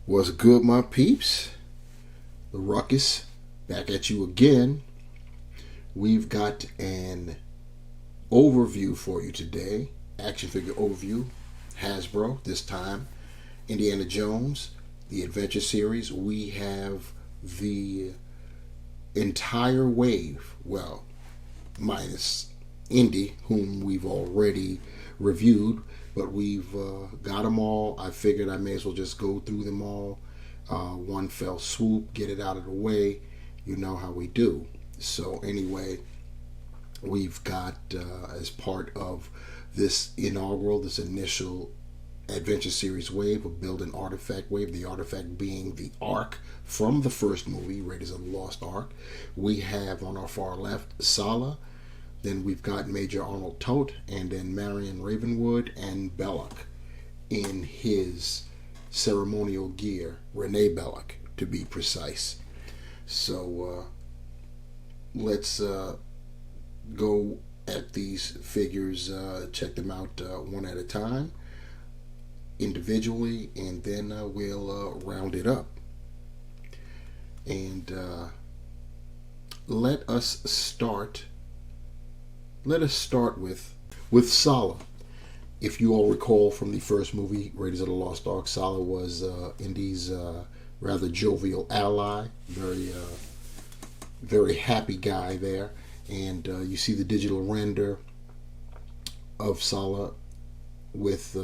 What's good, my peeps? The Ruckus back at you again. We've got an overview for you today. Action figure overview. Hasbro, this time. Indiana Jones, the Adventure Series. We have the entire wave. Well, minus Indy, whom we've already reviewed. But we've got them all. I figured I may as well just go through them all. One fell swoop, get it out of the way. You know how we do. So anyway, we've got, as part of this initial Adventure Series wave, a build an artifact wave, the artifact being the Ark from the first movie, Raiders of the Lost Ark. We have on our far left, Sallah. Then we've got Major Arnold Toht, and then Marion Ravenwood and Belloq in his ceremonial gear, Rene Belloq to be precise. So let's go at these figures, check them out one at a time, individually, and then we'll round it up. And let us start with Sallah. If you all recall from the first movie, Raiders of the Lost Ark, Sallah was Indy's rather jovial ally, very happy guy there. And you see the digital render of Sallah with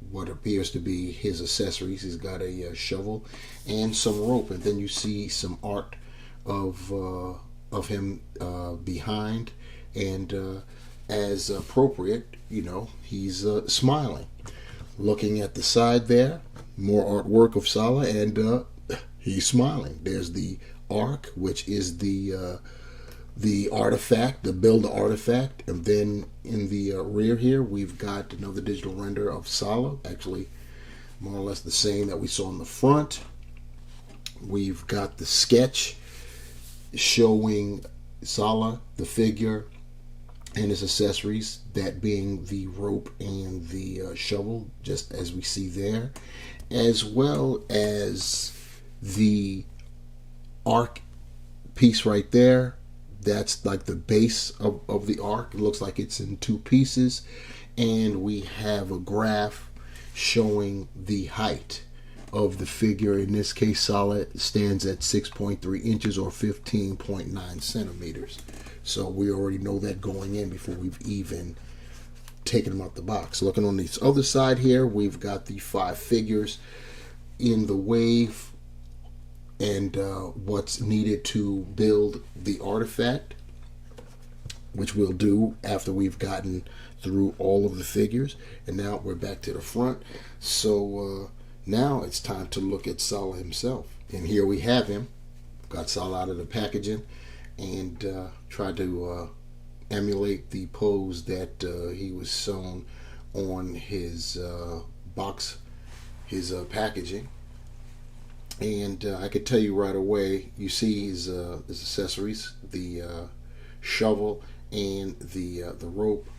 what appears to be his accessories. He's got a shovel and some rope, and then you see some art of him behind. And as appropriate, he's smiling. Looking at the side there, more artwork of Sallah, and he's smiling. There's the Ark, which is the artifact, the build artifact. And then in the rear here, we've got another digital render of Sallah, actually more or less the same that we saw in the front. We've got the sketch showing Sallah, the figure, and his accessories, that being the rope and the shovel, just as we see there, as well as the Ark piece right there. That's like the base of the Ark. It looks like it's in two pieces, and we have a graph showing the height of the figure. In this case, Sallah stands at 6.3 inches or 15.9 centimeters. So we already know that going in before we've even taken them out the box. Looking on this other side here, we've got the 5 figures in the wave and what's needed to build the artifact, which we'll do after we've gotten through all of the figures. And now we're back to the front. So now it's time to look at Sallah himself. And here we have him. Got Sallah out of the packaging and tried to emulate the pose that he was shown on his box, his packaging. And I could tell you right away, you see his accessories, the shovel and the rope.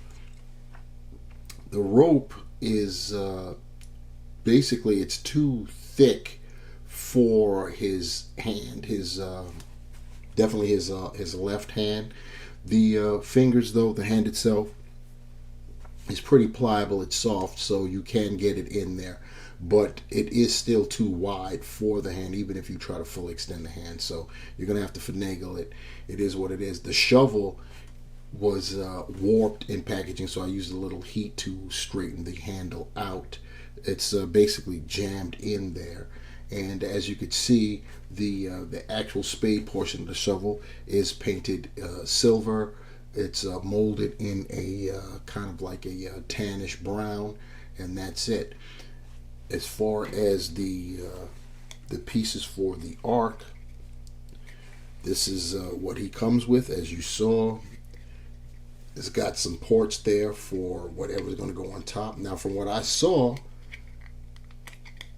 The rope is basically, it's too thick for his hand, definitely his left hand. The fingers, though, the hand itself is pretty pliable. It's soft, so you can get it in there, but it is still too wide for the hand, even if you try to fully extend the hand. So you're gonna have to finagle it. It is what it is. The shovel was warped in packaging, so I used a little heat to straighten the handle out. It's basically jammed in there. And as you could see, the actual spade portion of the shovel is painted silver. It's molded in a kind of like a tannish brown, and that's it. As far as the pieces for the Ark, this is what he comes with. As you saw, it's got some ports there for whatever's going to go on top. Now, from what I saw,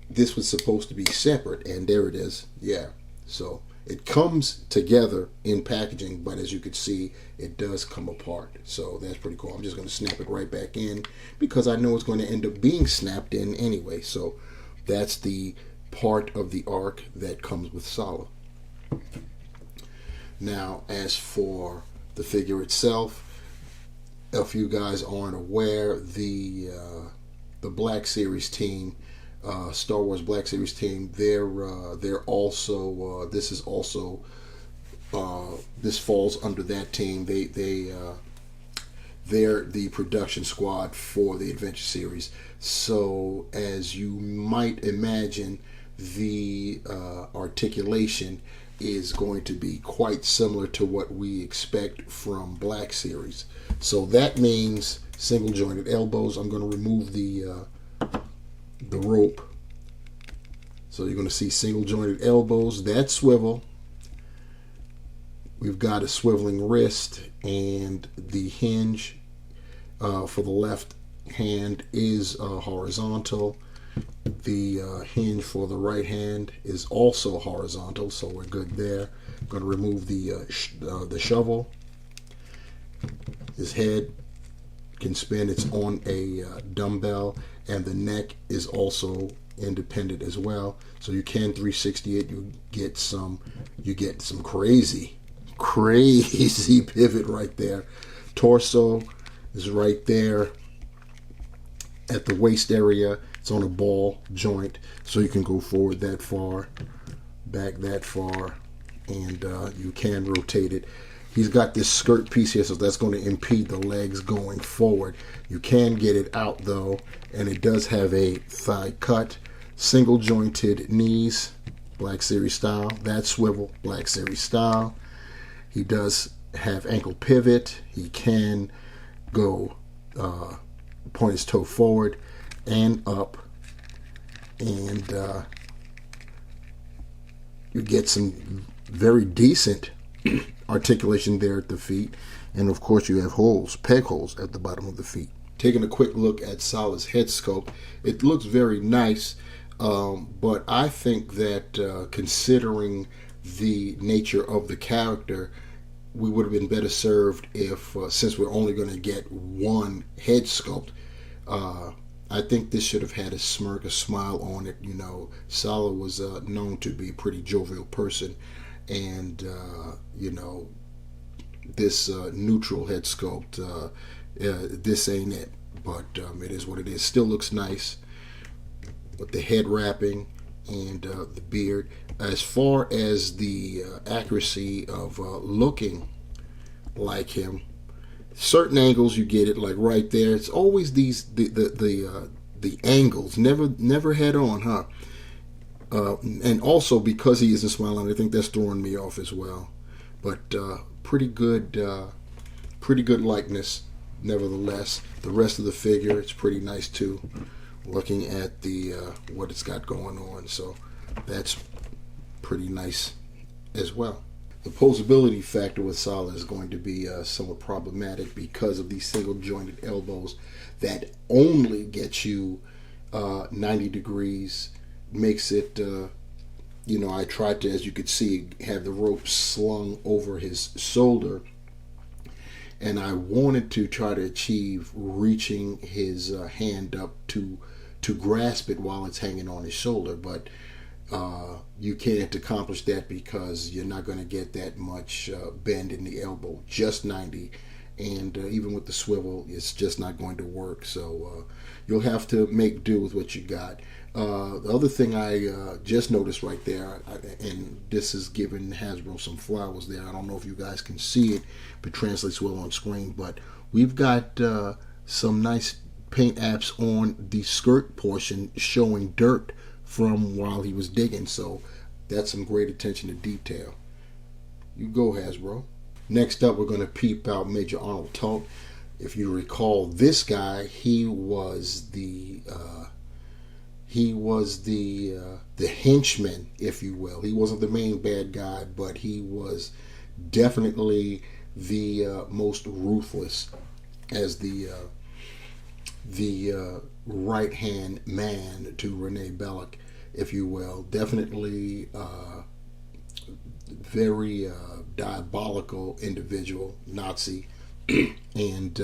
this was supposed to be separate, and there it is. Yeah, so it comes together in packaging, but as you can see, it does come apart. So that's pretty cool. I'm just going to snap it right back in because I know it's going to end up being snapped in anyway. So that's the part of the arc that comes with Sallah. Now, as for the figure itself, if you guys aren't aware, the Black Series team, Star Wars Black Series team, they're also this is also this falls under that team. They're the production squad for the Adventure series. So, as you might imagine, the articulation is going to be quite similar to what we expect from Black Series. So that means single jointed elbows. I'm going to remove the rope. So you're going to see single jointed elbows. That swivel. We've got a swiveling wrist, and the hinge for the left hand is horizontal. The hinge for the right hand is also horizontal, so we're good there. I'm going to remove the shovel. His head can spin. It's on a dumbbell, and the neck is also independent as well. So you can 360 it. You get some crazy pivot right there. Torso is right there at the waist area. It's on a ball joint, so you can go forward that far, back that far, and you can rotate it. He's got this skirt piece here, so that's going to impede the legs going forward. You can get it out, though, and it does have a thigh cut. Single jointed knees, Black Series style. That swivel, Black Series style. He does have ankle pivot. He can go point his toe forward and up, and you get some very decent articulation there at the feet, and of course you have holes, peg holes at the bottom of the feet. Taking a quick look at Sallah's head sculpt, it looks very nice, but I think that considering the nature of the character, we would have been better served if, since we're only going to get one head sculpt, I think this should have had a smirk, a smile on it. You know, Sallah was known to be a pretty jovial person, and you know, this neutral head sculpt, this ain't it. But it is what it is. Still looks nice with the head wrapping and the beard. As far as the accuracy of looking like him, certain angles you get it, like right there. It's always these the angles, never head on, huh? And also because he isn't smiling, I think that's throwing me off as well. But pretty good likeness, nevertheless. The rest of the figure, it's pretty nice too. Looking at the what it's got going on, so that's pretty nice as well. The posability factor with Sallah is going to be somewhat problematic because of these single jointed elbows that only get you 90 degrees. Makes it, you know, I tried to, as you could see, have the rope slung over his shoulder, and I wanted to try to achieve reaching his hand up to grasp it while it's hanging on his shoulder, but you can't accomplish that because you're not going to get that much bend in the elbow, just 90, and even with the swivel, it's just not going to work. So you'll have to make do with what you got. The other thing I just noticed right there, and this is giving Hasbro some flowers there. I don't know if you guys can see it, but it translates well on screen. But we've got some nice paint apps on the skirt portion showing dirt from while he was digging, so that's some great attention to detail. You go, Hasbro. Next up, we're going to peep out Major Arnold Toht. If you recall, this guy, he was the henchman, if you will. He wasn't the main bad guy, but he was definitely the most ruthless as the right-hand man to Rene Belloq, if you will. Definitely very diabolical individual, Nazi, and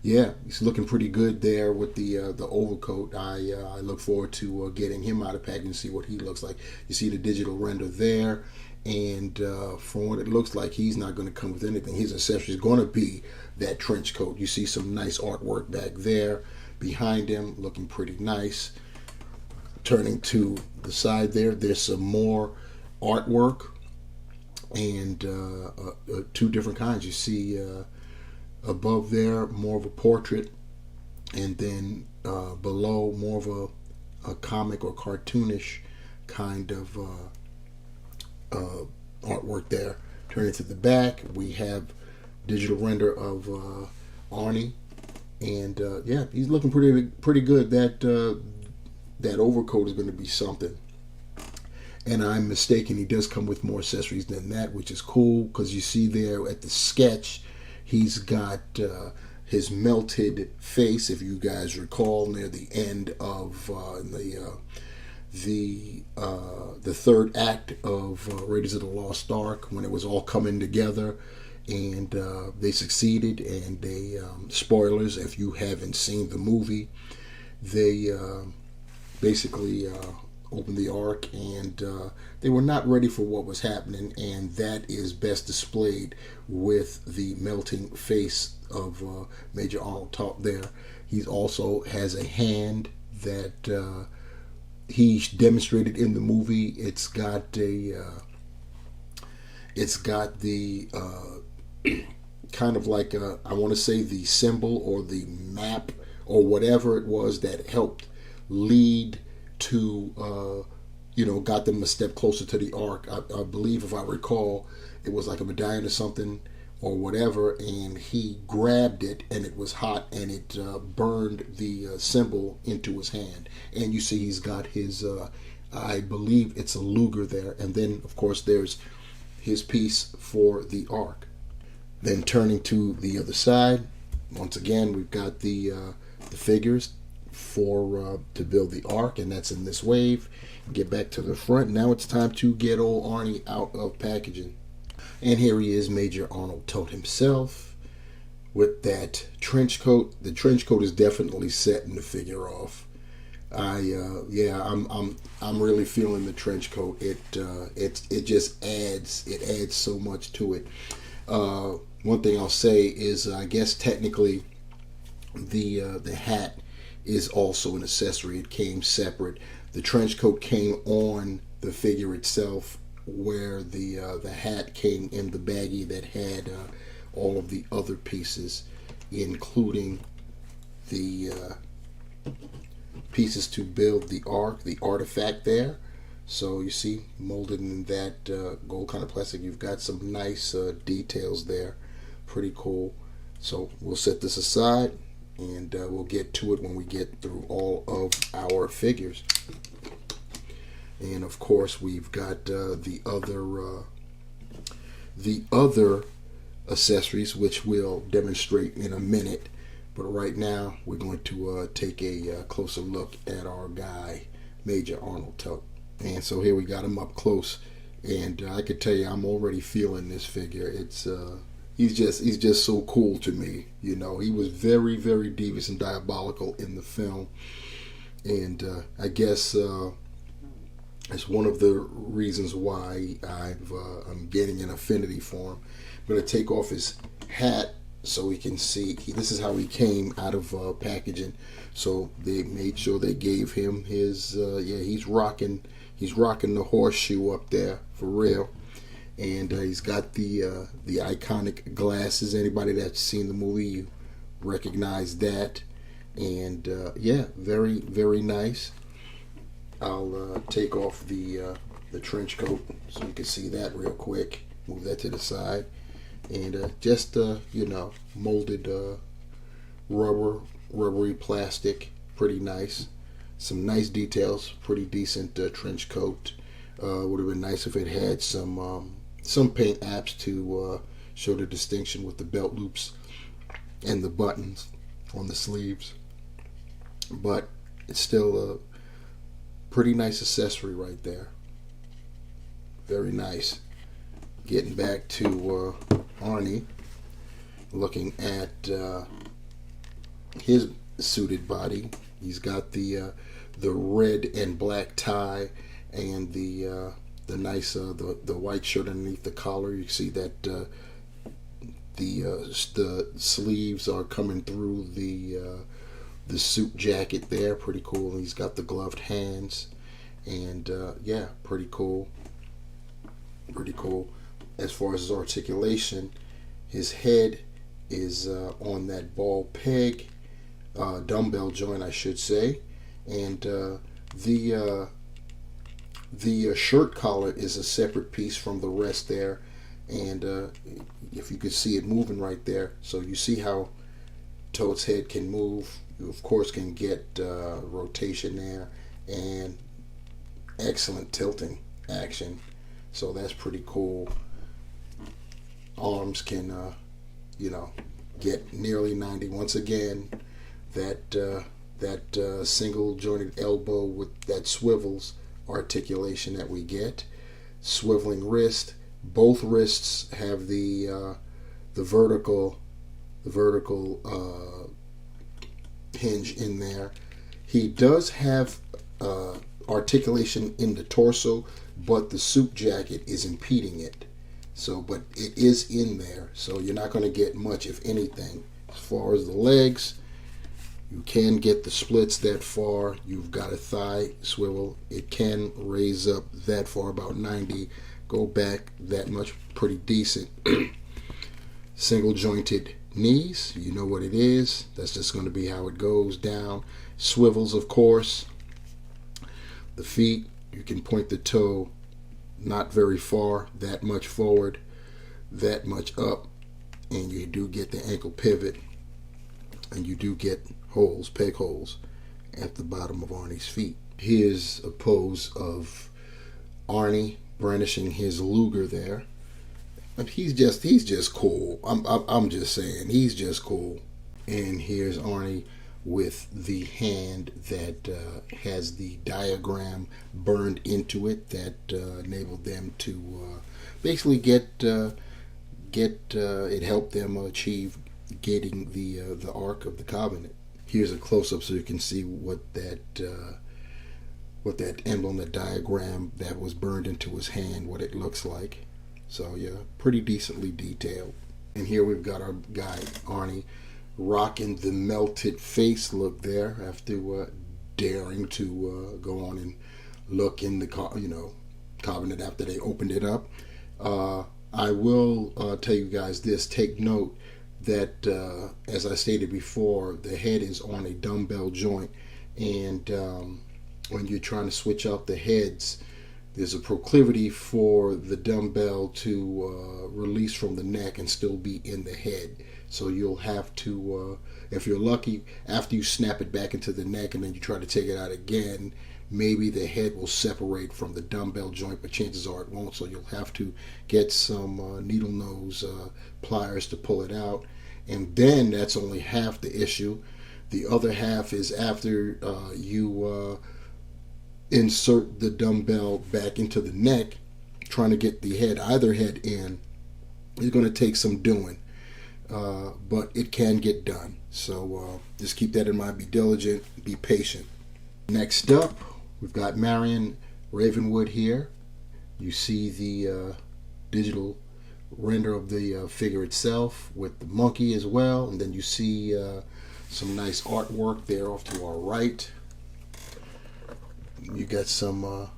Yeah, he's looking pretty good there with the overcoat. I look forward to getting him out of packaging and see what he looks like. You see the digital render there, and from what it looks like, he's not going to come with anything. His accessory is going to be that trench coat. You see some nice artwork back there behind him, looking pretty nice. Turning to the side there's some more artwork, and two different kinds. You see above there more of a portrait, and then below more of a comic or cartoonish kind of artwork there. Turning to the back, we have digital render of Arnie, and yeah, he's looking pretty good. That overcoat is going to be something. And I'm mistaken, he does come with more accessories than that, which is cool, because you see there at the sketch, he's got his melted face, if you guys recall, near the end of the third act of Raiders of the Lost Ark, when it was all coming together, and they succeeded. And they spoilers if you haven't seen the movie, they basically opened the ark, and they were not ready for what was happening, and that is best displayed with the melting face of Major Arnold Toht there. He also has a hand that he demonstrated in the movie. It's got the kind of like I want to say the symbol or the map or whatever it was that helped lead to got them a step closer to the ark. I believe, if I recall, it was like a medallion or something or whatever, and he grabbed it, and it was hot, and it burned the symbol into his hand. And you see he's got his I believe it's a Luger there, and then of course there's his piece for the ark. Then turning to the other side, once again we've got the figures for to build the ark, and that's in this wave. Get back to the front. Now it's time to get old Arnie out of packaging. And here he is, Major Arnold Toht himself, with that trench coat. The trench coat is definitely setting the figure off. I'm really feeling the trench coat. It just adds so much to it. One thing I'll say is, I guess technically the hat is also an accessory. It came separate. The trench coat came on the figure itself, where the hat came in the baggie that had all of the other pieces, including the pieces to build the ark, the artifact there. So you see, molded in that gold kind of plastic, you've got some nice details there. Pretty cool. So we'll set this aside, and we'll get to it when we get through all of our figures. And of course, we've got the other accessories, which we'll demonstrate in a minute. But right now, we're going to take a closer look at our guy, Major Arnold Toht. And so here we got him up close, and I could tell you, I'm already feeling this figure. It's he's just so cool to me. You know, he was very, very devious and diabolical in the film, and I guess it's one of the reasons why I'm getting an affinity for him. I'm going to take off his hat so we can see. This is how he came out of packaging. So they made sure they gave him his. He's rocking the horseshoe up there for real. And he's got the iconic glasses. Anybody that's seen the movie, you recognize that. And very, very nice. I'll take off the trench coat so you can see that real quick. Move that to the side, and just molded rubbery plastic, pretty nice. Some nice details, pretty decent trench coat. Would have been nice if it had some paint apps to show the distinction with the belt loops and the buttons on the sleeves, but it's still a pretty nice accessory right there. Very nice. Getting back to Arnie, looking at his suited body. He's got the red and black tie and the nice the white shirt underneath the collar. You see that the sleeves are coming through the suit jacket there. Pretty cool. He's got the gloved hands, and yeah, pretty cool. Pretty cool. As far as his articulation, his head is on that ball peg, dumbbell joint, I should say, and the shirt collar is a separate piece from the rest there, and if you could see it moving right there, so you see how Toht's head can move. You of course can get rotation there and excellent tilting action, so that's pretty cool. Arms can get nearly 90. Once again, that single jointed elbow with that swivels articulation that we get. Swiveling wrist. Both wrists have the vertical hinge in there. He does have articulation in the torso, but the suit jacket is impeding it. So, but it is in there, so you're not going to get much, if anything. As far as the legs, you can get the splits that far. You've got a thigh swivel. It can raise up that far, about 90. Go back that much, pretty decent. Single jointed knees, you know what it is. That's just going to be how it goes down. Swivels, of course. The feet, you can point the toe not very far, that much forward, that much up, and you do get the ankle pivot, and you do get holes, peg holes, at the bottom of Arnie's feet. Here's a pose of Arnie brandishing his Luger there. And he's just cool. I'm just saying, he's just cool. And here's Arnie with the hand that has the diagram burned into it that enabled them to basically get it helped them achieve getting the Ark of the Covenant. Here's a close-up so you can see what that emblem, the diagram that was burned into his hand, what it looks like. So yeah, pretty decently detailed. And here we've got our guy Arnie rocking the melted face look there after daring to go on and look in the Covenant after they opened it up. I will tell you guys this. Take note that as I stated before, the head is on a dumbbell joint, and when you're trying to switch out the heads, there's a proclivity for the dumbbell to release from the neck and still be in the head. So you'll have to, if you're lucky, after you snap it back into the neck and then you try to take it out again, maybe the head will separate from the dumbbell joint, but chances are it won't. So you'll have to get some needle nose pliers to pull it out. And then that's only half the issue. The other half is after you insert the dumbbell back into the neck, trying to get the head, either head in, is going to take some doing. But it can get done. So just keep that in mind. Be diligent. Be patient. Next up, we've got Marion Ravenwood here. You see the digital render of the figure itself with the monkey as well. And then you see some nice artwork there off to our right. You got some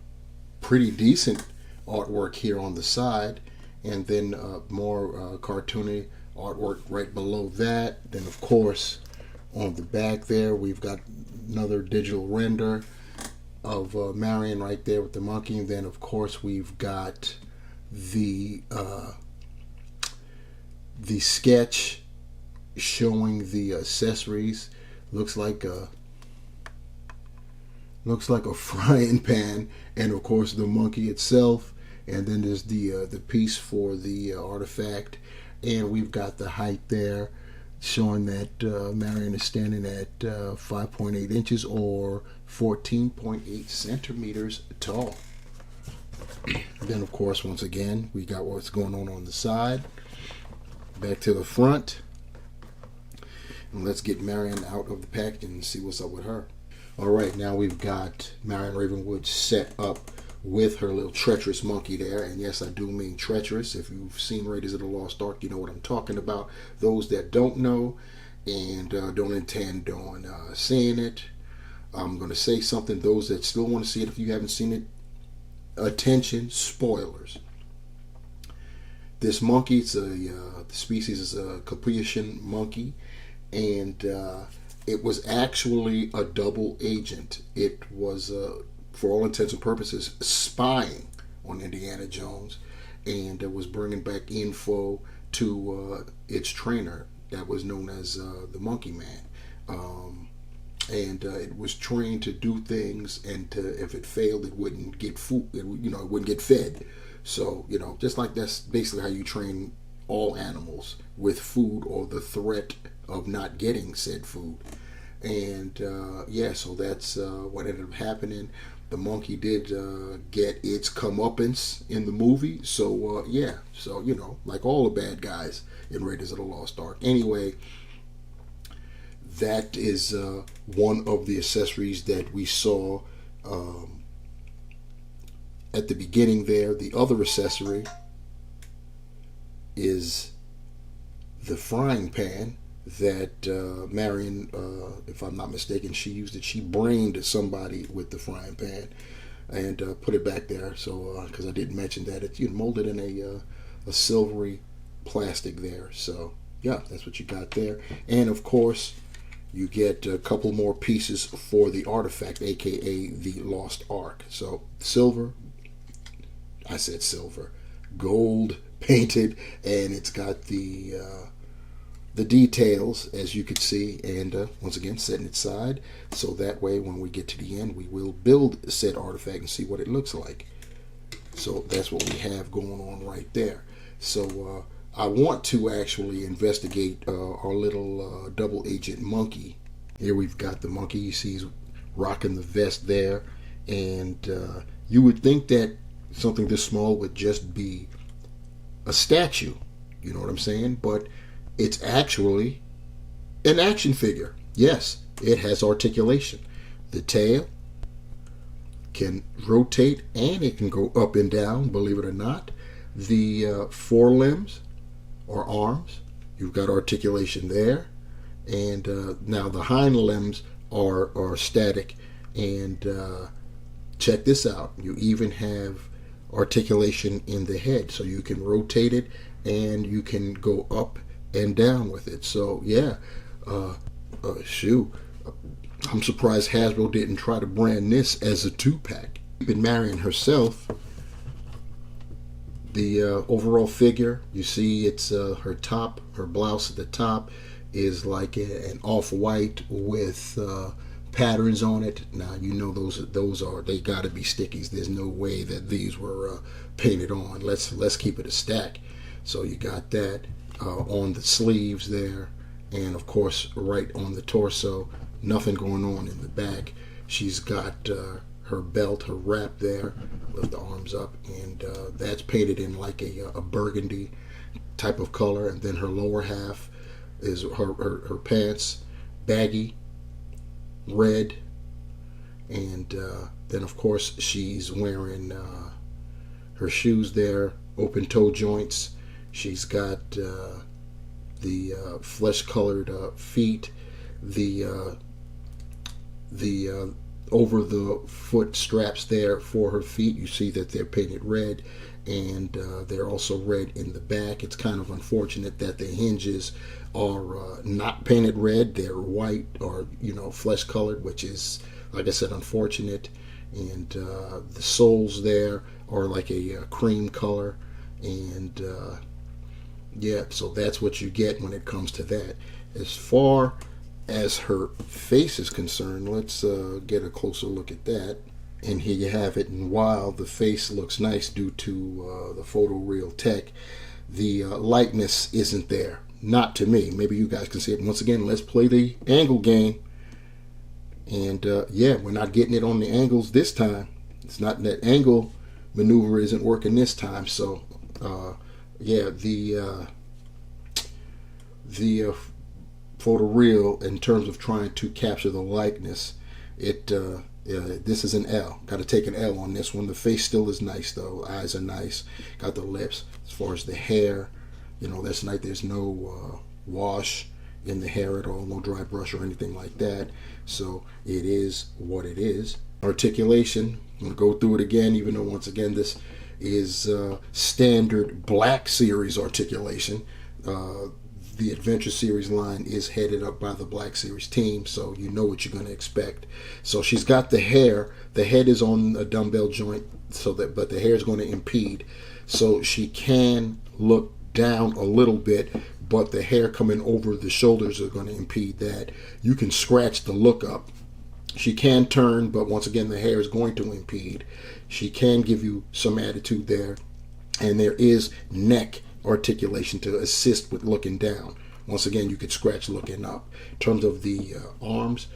pretty decent artwork here on the side. And then more cartoony artwork right below that. Then of course on the back there we've got another digital render of Marion right there with the monkey. And then of course we've got the sketch showing the accessories. Looks like a frying pan, and of course the monkey itself. And then there's the piece for the artifact, and we've got the height there showing that Marion is standing at 5.8 inches or 14.8 centimeters tall. Then of course once again we got what's going on the side. Back to the front, And let's get Marion out of the package and see what's up with her. All right, now we've got Marion Ravenwood set up with her little treacherous monkey there. And yes, I do mean treacherous. If you've seen Raiders of the Lost Ark, you know what I'm talking about. Those that don't know and don't intend on seeing it, I'm going to say something. Those that still want to see it, if you haven't seen it, attention, spoilers. This monkey, the species is a Capuchin monkey, and it was actually a double agent. It was, for all intents and purposes, spying on Indiana Jones, and it was bringing back info to its trainer that was known as the Monkey Man. And it was trained to do things, and if it failed, it wouldn't get food. It wouldn't get fed. So, just like that's basically how you train all animals, with food or the threat of not getting said food. And so that's what ended up happening. The monkey did get its comeuppance in the movie. So, like all the bad guys in Raiders of the Lost Ark. Anyway, that is one of the accessories that we saw at the beginning there. The other accessory is the frying pan that Marion, if I'm not mistaken, she used it. She brained somebody with the frying pan and put it back there. So, because I didn't mention that, it's molded in a silvery plastic there. So, yeah, that's what you got there. And of course, you get a couple more pieces for the artifact, aka the Lost Ark. So silver, gold painted, and it's got the details, as you can see, and once again setting it aside so that way when we get to the end, we will build said artifact and see what it looks like. So that's what we have going on right there. So I want to actually investigate our little double agent monkey. Here we've got the monkey. You see he's rocking the vest there. And you would think that something this small would just be a statue. You know what I'm saying? But it's actually an action figure. Yes, it has articulation. The tail can rotate and it can go up and down, believe it or not. The forelimbs or arms, you've got articulation there, and now the hind limbs are static. And check this out, you even have articulation in the head, so you can rotate it and you can go up and down with it. So yeah, I'm surprised Hasbro didn't try to brand this as a 2-pack. Even Marion herself, the overall figure, you see it's her blouse at the top is like an off-white with patterns on it. Now you know they gotta be stickies. There's no way that these were painted on. Let's keep it a stack. So you got that on the sleeves there, and of course right on the torso. Nothing going on in the back. She's got her belt, her wrap there, lift the arms up, and that's painted in like a burgundy type of color. And then her lower half is her pants, baggy, red, and then of course she's wearing her shoes there, open toe joints. She's got the flesh-colored feet, the over the foot straps there for her feet. You see that they're painted red, and they're also red in the back. It's kind of unfortunate that the hinges are not painted red. They're white or flesh colored, which is, like I said, unfortunate. And the soles there are like a cream color, and yeah, so that's what you get when it comes to that. As far as her face is concerned, let's get a closer look at that. And here you have it. And while the face looks nice due to the photoreal tech, the lightness isn't there. Not to me. Maybe you guys can see it. Once again, let's play the angle game. And yeah, we're not getting it on the angles this time. It's not that angle maneuver isn't working this time. So yeah, the for the real, in terms of trying to capture the likeness, this is an L. Got to take an L on this one. The face still is nice though. Eyes are nice. Got the lips. As far as the hair, that's nice. There's no wash in the hair at all. No dry brush or anything like that. So it is what it is. Articulation. I'm gonna go through it again, even though once again this is standard Black Series articulation. The Adventure Series line is headed up by the Black Series team, so you know what you're going to expect. So she's got the hair. The head is on a dumbbell joint, but the hair is going to impede. So she can look down a little bit, but the hair coming over the shoulders are going to impede that. You can scratch the look up. She can turn, but once again, the hair is going to impede. She can give you some attitude there. And there is neck articulation to assist with looking down. Once again, you could scratch looking up. In terms of the arms,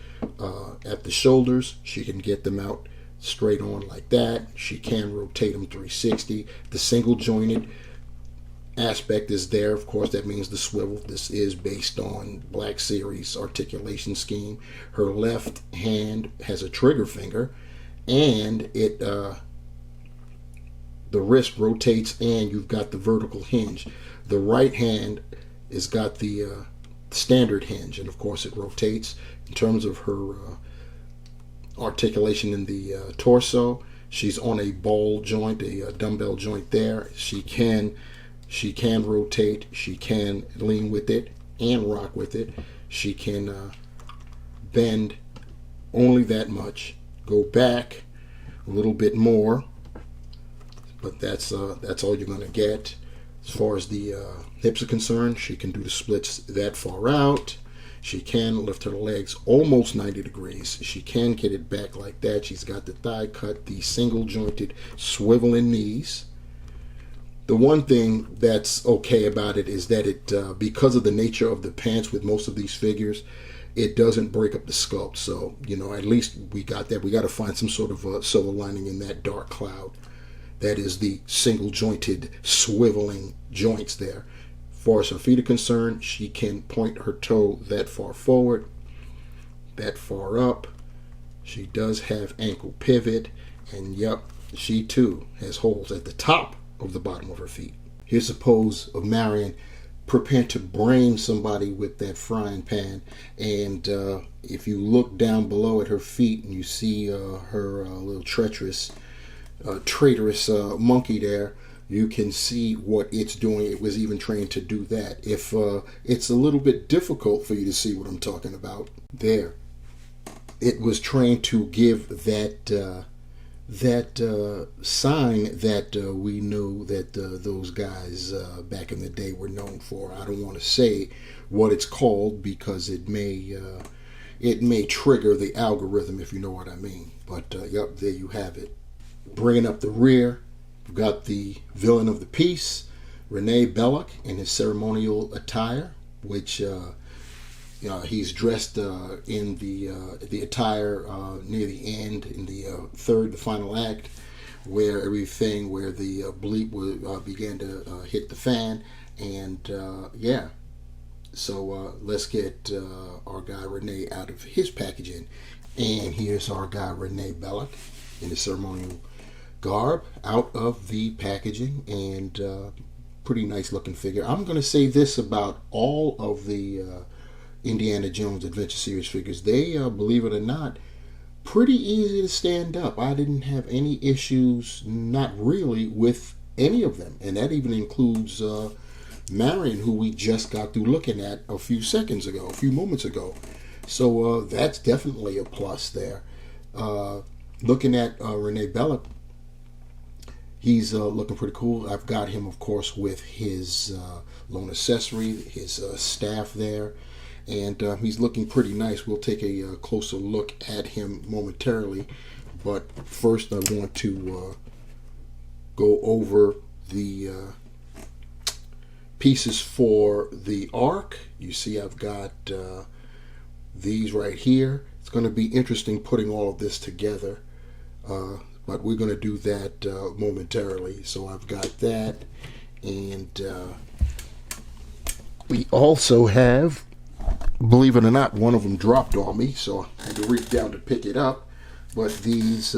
at the shoulders, she can get them out straight on like that. She can rotate them 360. The single jointed aspect is there. Of course, that means the swivel. This is based on Black Series articulation scheme. Her left hand has a trigger finger, and the wrist rotates, and you've got the vertical hinge. The right hand has got the standard hinge, and of course it rotates. In terms of her articulation in the torso, she's on a ball joint, a dumbbell joint there. She can rotate, she can lean with it and rock with it. She can bend only that much, go back a little bit more, but that's all you're going to get. As far as the hips are concerned, she can do the splits that far out. She can lift her legs almost 90 degrees. She can get it back like that. She's got the thigh cut, the single jointed swiveling knees. The one thing that's okay about it is that it, because of the nature of the pants with most of these figures, it doesn't break up the sculpt. So, at least we got that. We got to find some sort of silver lining in that dark cloud. That is the single jointed swiveling joints there. As far as her feet are concerned, she can point her toe that far forward, that far up. She does have ankle pivot, and yep, she too has holes at the top of the bottom of her feet. Here's a pose of Marion preparing to brain somebody with that frying pan, and if you look down below at her feet and you see her little traitorous monkey there, you can see what it's doing. It was even trained to do that. If it's a little bit difficult for you to see what I'm talking about there, it was trained to give that sign that we knew that those guys back in the day were known for. I don't want to say what it's called because it may trigger the algorithm, if you know what I mean. But yep, there you have it. Bringing up the rear, we've got the villain of the piece, Rene Belloq, in his ceremonial attire, which he's dressed in the attire near the end, in the final act, where the bleep began to hit the fan, and yeah. So let's get our guy Rene out of his packaging, and here's our guy Rene Belloq in his ceremonial garb out of the packaging, and pretty nice looking figure. I'm going to say this about all of the Indiana Jones Adventure Series figures. They, believe it or not, pretty easy to stand up. I didn't have any issues, not really, with any of them, and that even includes Marion, who we just got through looking at a few moments ago. So that's definitely a plus there. Looking at Rene Belloq, he's looking pretty cool. I've got him, of course, with his lone accessory, his staff there, and he's looking pretty nice. We'll take a closer look at him momentarily, but first I want to go over the pieces for the arc. You see I've got these right here. It's going to be interesting putting all of this together, but we're going to do that momentarily. So I've got that, and we also have Believe it or not, one of them dropped on me, so I had to reach down to pick it up. But these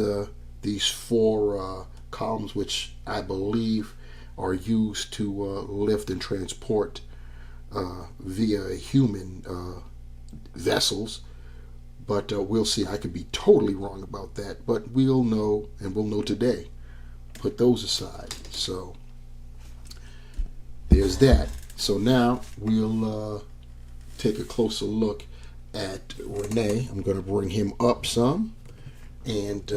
four columns, which I believe are used to lift and transport via human vessels, but we'll see. I could be totally wrong about that, but we'll know, and we'll know today. Put those aside. So there's that. So now we'll take a closer look at Rene. I'm going to bring him up some and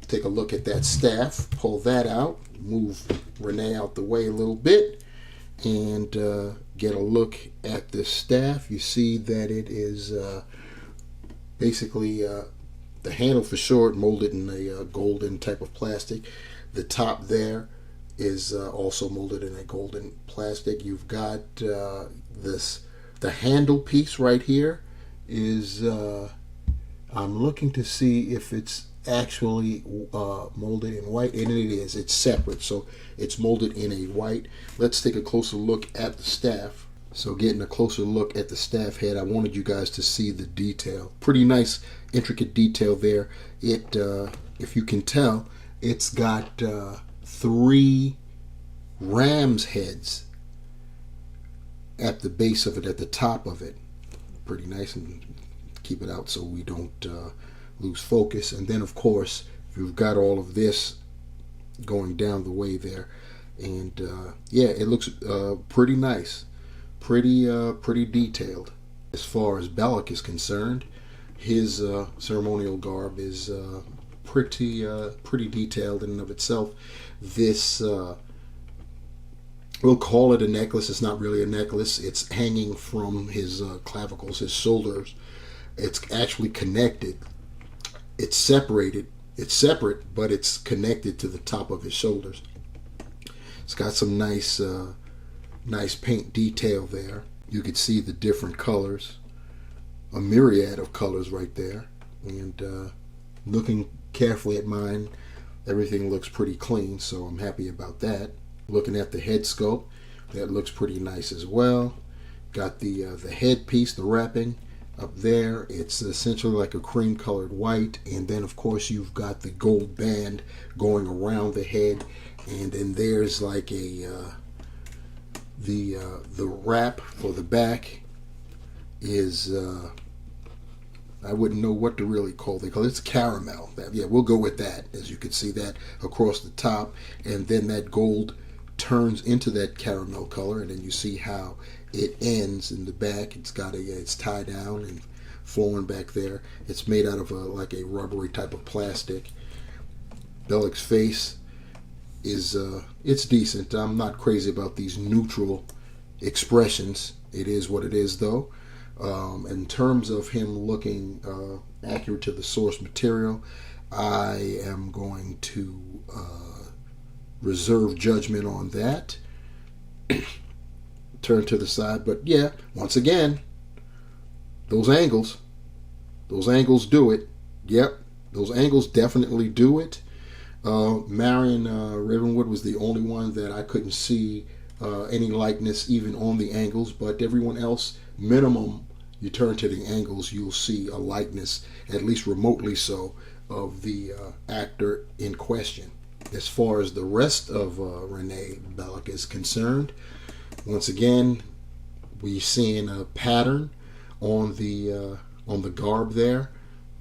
take a look at that staff. Pull that out. Move Rene out the way a little bit and get a look at the staff. You see that it is basically the handle for short, molded in a golden type of plastic. The top there is also molded in a golden plastic. You've got the handle piece right here is I'm looking to see if it's actually molded in white, and it is. It's separate, so it's molded in a white. Let's take a closer look at the staff. So getting a closer look at the staff head, I wanted you guys to see the detail. Pretty nice, intricate detail there. It, if you can tell, it's got 3 ram's heads at the base of it, at the top of it. Pretty nice, and keep it out so we don't lose focus. And then, of course, you've got all of this going down the way there, and yeah, it looks pretty nice, pretty detailed. As far as Belloq is concerned, his ceremonial garb is pretty detailed in and of itself. This we'll call it a necklace. It's not really a necklace. It's hanging from his clavicles, his shoulders. It's actually connected. It's separated. It's separate, but it's connected to the top of his shoulders. It's got some nice paint detail there. You could see the different colors, a myriad of colors right there. And looking carefully at mine, everything looks pretty clean, so I'm happy about that. Looking at the head sculpt, that looks pretty nice as well. Got the headpiece, the wrapping up there. It's essentially like a cream colored white, and then of course you've got the gold band going around the head, and then there's like a the wrap for the back is I wouldn't know what to really call it. It's caramel. Yeah, we'll go with that. As you can see that across the top, and then that gold turns into that caramel color, and then you see how it ends in the back. It's got it's tied down and flowing back there. It's made out of like a rubbery type of plastic. Belloq's face is it's decent. I'm not crazy about these neutral expressions. It is what it is, though. In terms of him looking accurate to the source material, I am going to reserve judgment on that. Turn to the side, but yeah, once again, those angles do it. Yep, those angles definitely do it. Marion Ravenwood was the only one that I couldn't see any likeness even on the angles, but everyone else, minimum, you turn to the angles, you'll see a likeness, at least remotely so, of the actor in question. As far as the rest of Rene Belloq is concerned, once again, we're seeing a pattern on the garb there.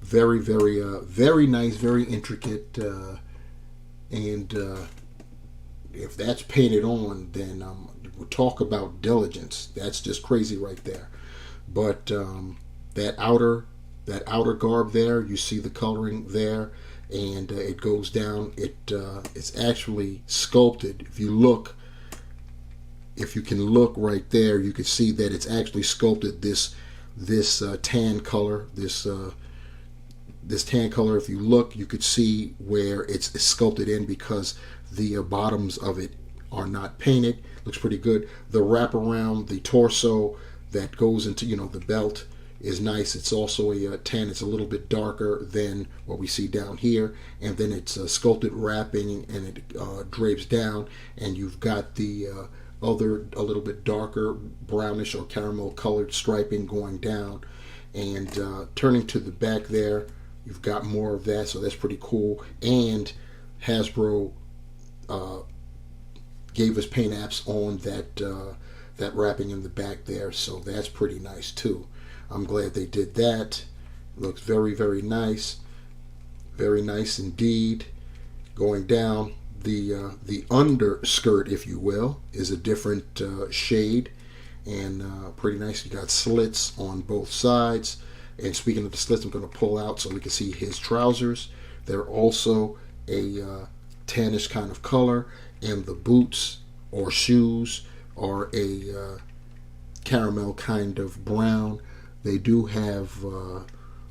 Very nice, very intricate, and if that's painted on, then we'll talk about diligence. That's just crazy right there. But that outer garb there, you see the coloring there, and it goes down. It's actually sculpted. If you can look right there, you can see that it's actually sculpted. This tan color, this tan color. If you look, you could see where it's sculpted in, because the bottoms of it are not painted. Looks pretty good. The wrap around the torso that goes into the belt is nice. It's also a tan. It's a little bit darker than what we see down here, and then it's sculpted wrapping, and it drapes down, and you've got the other a little bit darker brownish or caramel colored striping going down. And turning to the back there, you've got more of that, so that's pretty cool. And Hasbro gave us paint apps on that wrapping in the back there, so that's pretty nice too. I'm glad they did that. Looks very, very nice. Very nice indeed. Going down, the underskirt, if you will, is a different shade, and pretty nice. You got slits on both sides. And speaking of the slits, I'm going to pull out so we can see his trousers. They're also a tannish kind of color, and the boots or shoes are a caramel kind of brown. They do have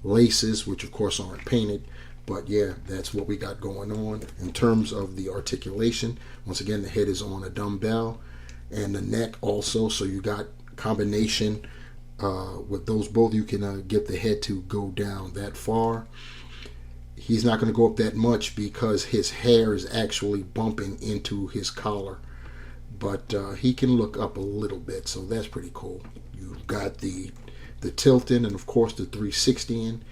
laces, which of course aren't painted, but yeah, that's what we got going on. In terms of the articulation, once again, the head is on a dumbbell, and the neck also, so you got combination with those both. You can get the head to go down that far. He's not going to go up that much because his hair is actually bumping into his collar, but he can look up a little bit, so that's pretty cool. You've got the tilting, and of course the 360 in.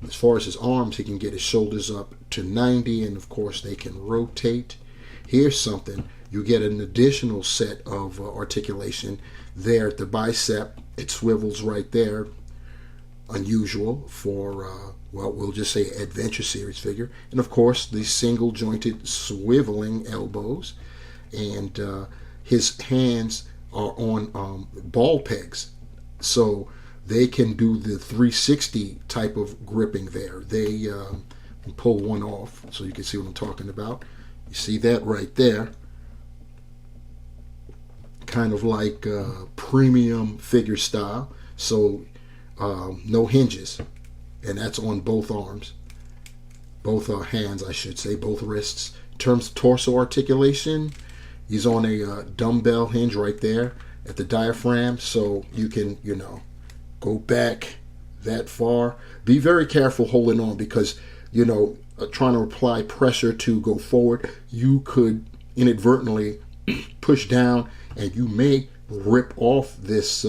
As far as his arms, he can get his shoulders up to 90, and of course they can rotate. Here's something. You get an additional set of articulation there at the bicep. It swivels right there. Unusual for, well, we'll just say Adventure Series figure. And of course, the single jointed swiveling elbows. And his hands are on ball pegs. So they can do the 360 type of gripping there. They pull one off so you can see what I'm talking about. You see that right there. Kind of like premium figure style. So no hinges. And that's on both arms. Both hands, I should say. Both wrists. In terms of torso articulation, he's on a dumbbell hinge right there at the diaphragm. So you can, you know, go back that far. Be very careful holding on because, you know, trying to apply pressure to go forward, you could inadvertently push down and you may rip off this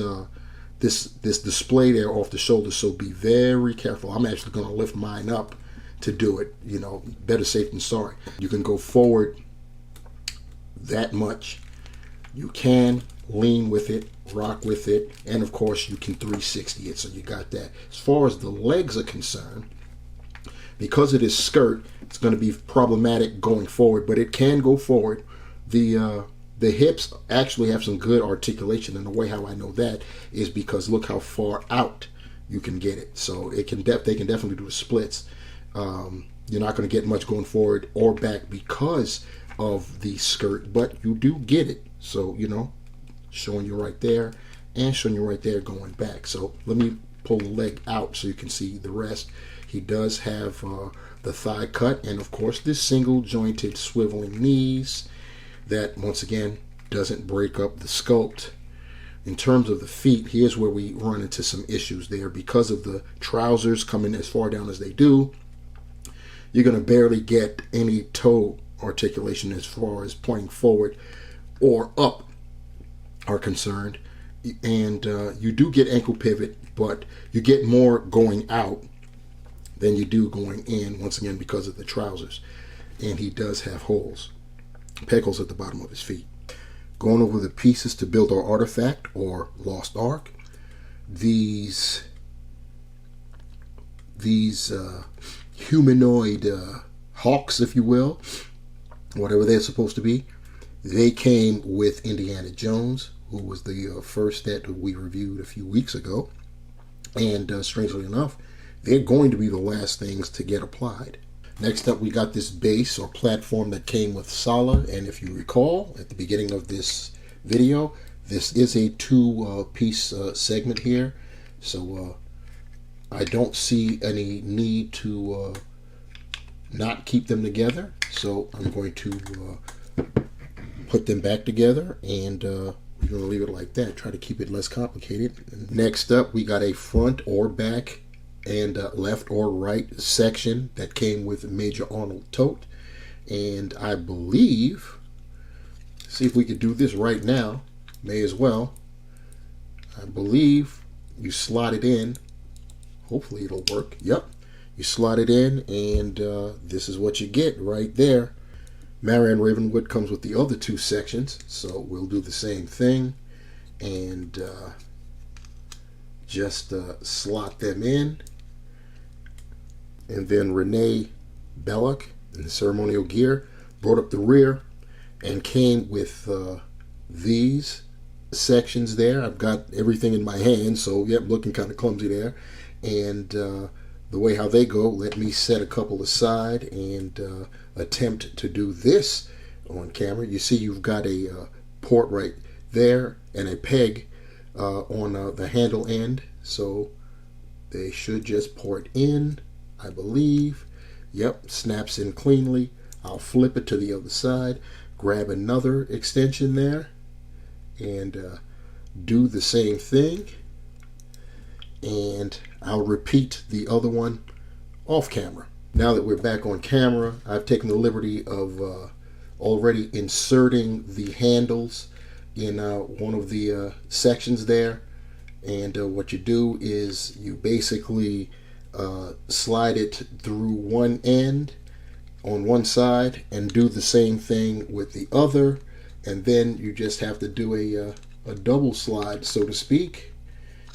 this display there off the shoulder. So be very careful. I'm actually going to lift mine up to do it. You know, better safe than sorry. You can go forward that much. You can lean with it, rock with it, and of course you can 360 it, so you got that. As far as the legs are concerned, because it is skirt, it's going to be problematic going forward, but it can go forward. The hips actually have some good articulation, and the way how I know that is because look how far out you can get it. So it can they can definitely do the splits. You're not going to get much going forward or back because of the skirt, but you do get it. So, you know, showing you right there and showing you right there going back. So let me pull the leg out so you can see the rest. He does have the thigh cut, and of course this single jointed swiveling knees that once again doesn't break up the sculpt. In terms of the feet, here's where we run into some issues there. Because of the trousers coming as far down as they do, you're going to barely get any toe articulation as far as pointing forward or up are concerned. And you do get ankle pivot, but you get more going out than you do going in, once again because of the trousers. And he does have holes, peg holes at the bottom of his feet. Going over the pieces to build our artifact or lost ark. These humanoid hawks, if you will, whatever they're supposed to be, they came with Indiana Jones, who was the first that we reviewed a few weeks ago. And strangely enough, they're going to be the last things to get applied. Next up, we got this base or platform that came with Sallah. And if you recall, at the beginning of this video, this is a two-piece segment here. So I don't see any need to not keep them together. So I'm going to put them back together, and we're going to leave it like that. Try to keep it less complicated. Next up, we got a front or back and left or right section that came with Major Arnold Toht. And I believe, see if we could do this right now. May as well. I believe you slot it in. Hopefully it'll work. Yep. You slot it in, and this is what you get right there. Marion Ravenwood comes with the other two sections, so we'll do the same thing and just slot them in. And then Rene Belloq in the ceremonial gear brought up the rear and came with these sections there. I've got everything in my hand, so yep, looking kind of clumsy there. And the way how they go, let me set a couple aside and attempt to do this on camera. You see you've got a port right there and a peg on the handle end, so they should just port in, I believe. Yep, snaps in cleanly. I'll flip it to the other side, grab another extension there, and do the same thing. And I'll repeat the other one off camera. Now that we're back on camera, I've taken the liberty of already inserting the handles in one of the sections there. And what you do is you basically slide it through one end on one side and do the same thing with the other. And then you just have to do a double slide, so to speak,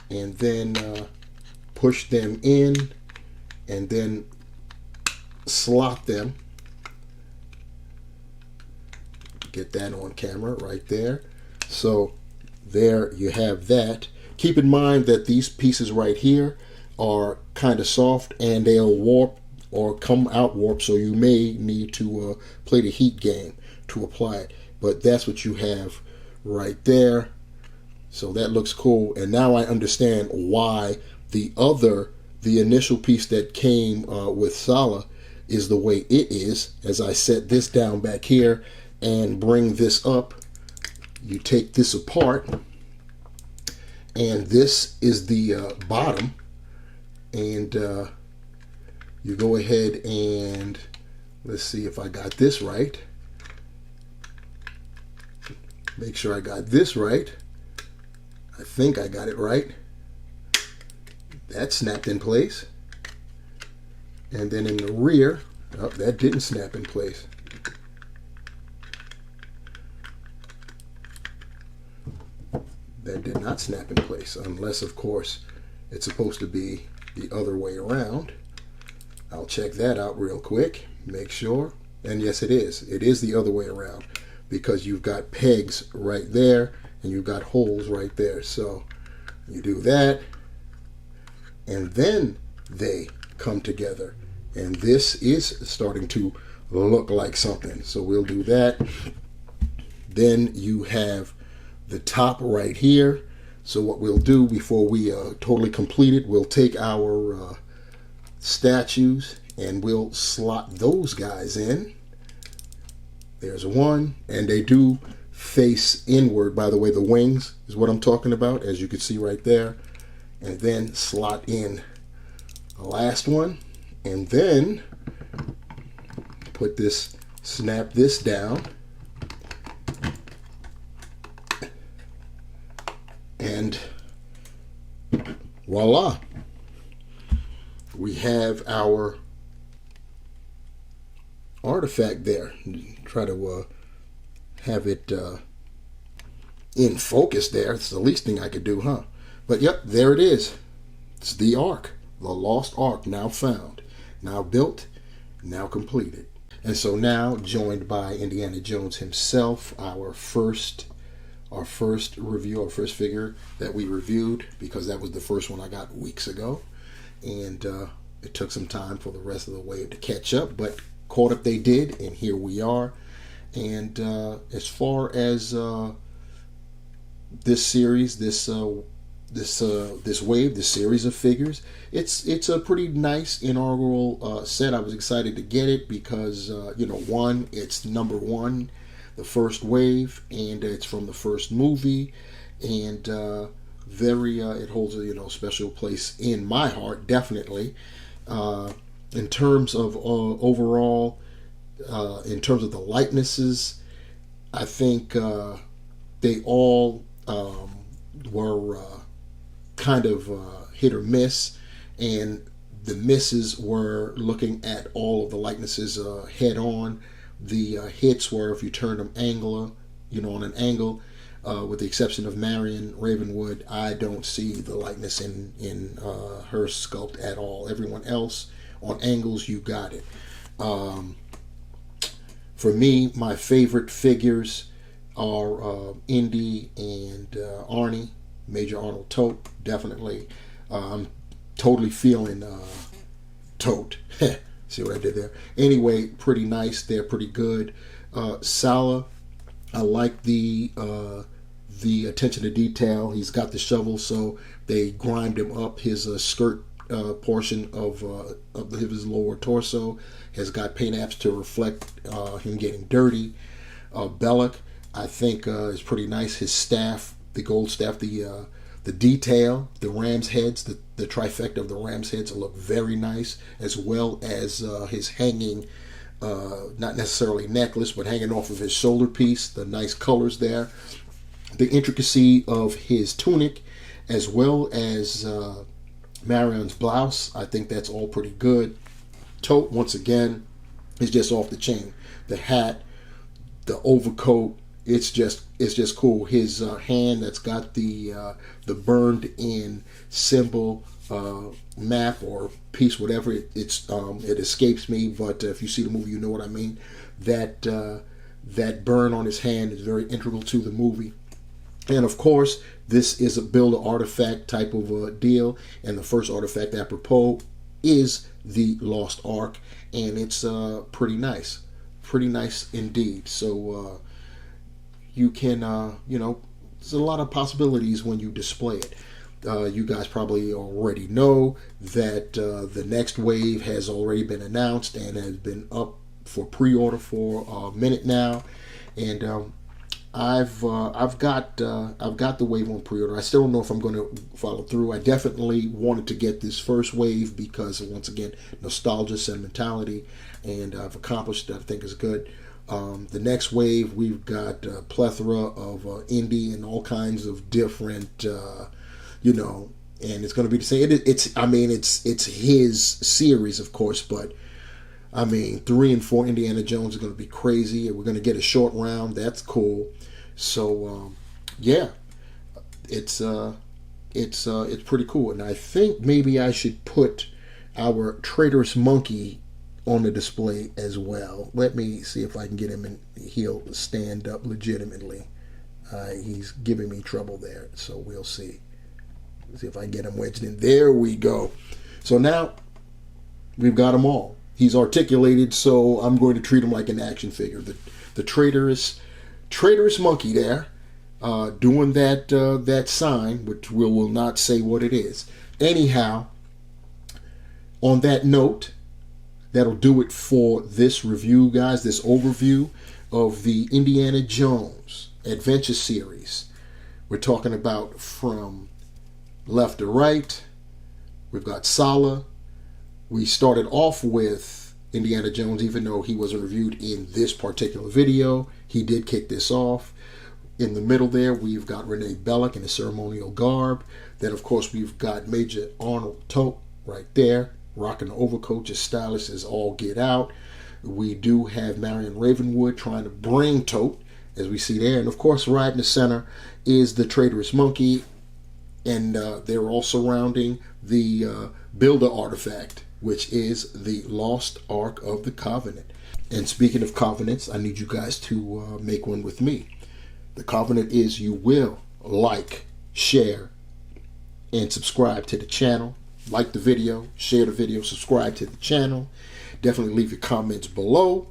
and then push them in and then slot them. Get that on camera right there. So there you have that. Keep in mind that these pieces right here are kind of soft and they'll warp or come out warp, so you may need to play the heat game to apply it. But that's what you have right there. So that looks cool. And now I understand why the initial piece that came with Sallah is the way it is. As I set this down back here and bring this up, you take this apart, and this is the bottom, and you go ahead and let's see if I got this right. Make sure I got this right. I think I got it right. That snapped in place. And then in the rear, oh, that didn't snap in place. That did not snap in place, unless, of course, it's supposed to be the other way around. I'll check that out real quick, make sure. And yes, it is. It is the other way around, because you've got pegs right there and you've got holes right there. So you do that, and then they come together. And this is starting to look like something. So we'll do that. Then you have the top right here. So what we'll do before we totally complete it, we'll take our statues and we'll slot those guys in. There's one, and they do face inward, by the way. The wings is what I'm talking about, as you can see right there. And then slot in the last one, and then put this, snap this down, and voila, we have our artifact there. Try to have it in focus there. It's the least thing I could do, huh? But yep, there it is. It's the Ark, the lost Ark, now found, now built, now completed. And so now, joined by Indiana Jones himself, our first review, our first figure that we reviewed, because that was the first one I got weeks ago. And it took some time for the rest of the wave to catch up, but caught up they did, and here we are. And as far as this series, this wave, this series of figures, it's a pretty nice inaugural set. I was excited to get it because one, it's number one, the first wave, and it's from the first movie, and it holds a special place in my heart, definitely. In terms of overall, in terms of the likenesses, I think they all were kind of hit or miss, and the misses were looking at all of the likenesses head on. The hits were if you turned them on an angle. With the exception of Marion Ravenwood, I don't see the likeness in her sculpt at all. Everyone else on angles, you got it. For me, my favorite figures are Indy and Arnie, Major Arnold Toht, definitely. I'm totally feeling Toht. See what I did there? Anyway, pretty nice. They're pretty good. Sallah, I like the attention to detail. He's got the shovel, so they grimed him up. His skirt portion of his lower torso has got paint apps to reflect him getting dirty. Belloq, I think, is pretty nice. His staff, the gold staff, the detail, the ram's heads, the trifecta of the ram's heads look very nice, as well as his hanging, not necessarily necklace, but hanging off of his shoulder piece, the nice colors there. The intricacy of his tunic, as well as Marion's blouse, I think that's all pretty good. Toht, once again, is just off the chain. The hat, the overcoat, it's just cool. His hand that's got the burned in symbol, map or piece, whatever it escapes me. But if you see the movie, you know what I mean. That burn on his hand is very integral to the movie. And of course, this is a build an artifact type of a deal, and the first artifact apropos is the Lost Ark, and it's pretty nice indeed. So you can there's a lot of possibilities when you display it. You guys probably already know that the next wave has already been announced and has been up for pre-order for a minute now, and I've got the wave on pre-order. I still don't know if I'm going to follow through. I definitely wanted to get this first wave because, once again, nostalgia, sentimentality, and I've accomplished that. I think is good. The next wave, we've got a plethora of indie and all kinds of different, and it's going to be the same. It's his series, of course, but 3 and 4 Indiana Jones are going to be crazy, and we're going to get a short round. That's cool. So it's pretty cool, and I think maybe I should put our traitorous monkey on the display as well. Let me see if I can get him, and he'll stand up legitimately. He's giving me trouble there, so we'll see. See if I can get him wedged in. There we go. So now we've got them all. He's articulated, so I'm going to treat him like an action figure. The traitorous monkey there, doing that sign, which we will not say what it is. Anyhow, on that note, that'll do it for this review, guys. This overview of the Indiana Jones Adventure Series. We're talking about from left to right. We've got Sallah. We started off with Indiana Jones, even though he wasn't reviewed in this particular video. He did kick this off. In the middle there, we've got Rene Belloq in a ceremonial garb. Then, of course, we've got Major Arnold Toht right there, rocking the overcoat, just stylish as all get out. We do have Marion Ravenwood trying to bring Toht, as we see there. And, of course, right in the center is the traitorous monkey. And they're all surrounding the Builder artifact, which is the Lost Ark of the Covenant. And speaking of covenants, I need you guys to make one with me. The covenant is you will like, share, and subscribe to the channel. Like the video, share the video, subscribe to the channel. Definitely leave your comments below,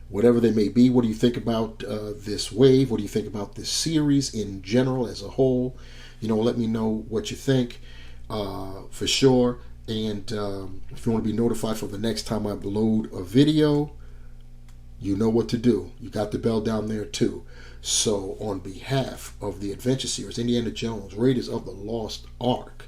whatever they may be. What do you think about this wave? What do you think about this series in general as a whole? Let me know what you think for sure. And if you want to be notified for the next time I upload a video, you know what to do. You got the bell down there too. So on behalf of the Adventure Series, Indiana Jones, Raiders of the Lost Ark,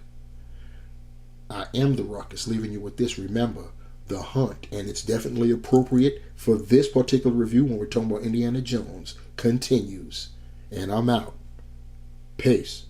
I am the Ruckus, leaving you with this. Remember, The Hunt, and it's definitely appropriate for this particular review when we're talking about Indiana Jones, continues. And I'm out. Peace.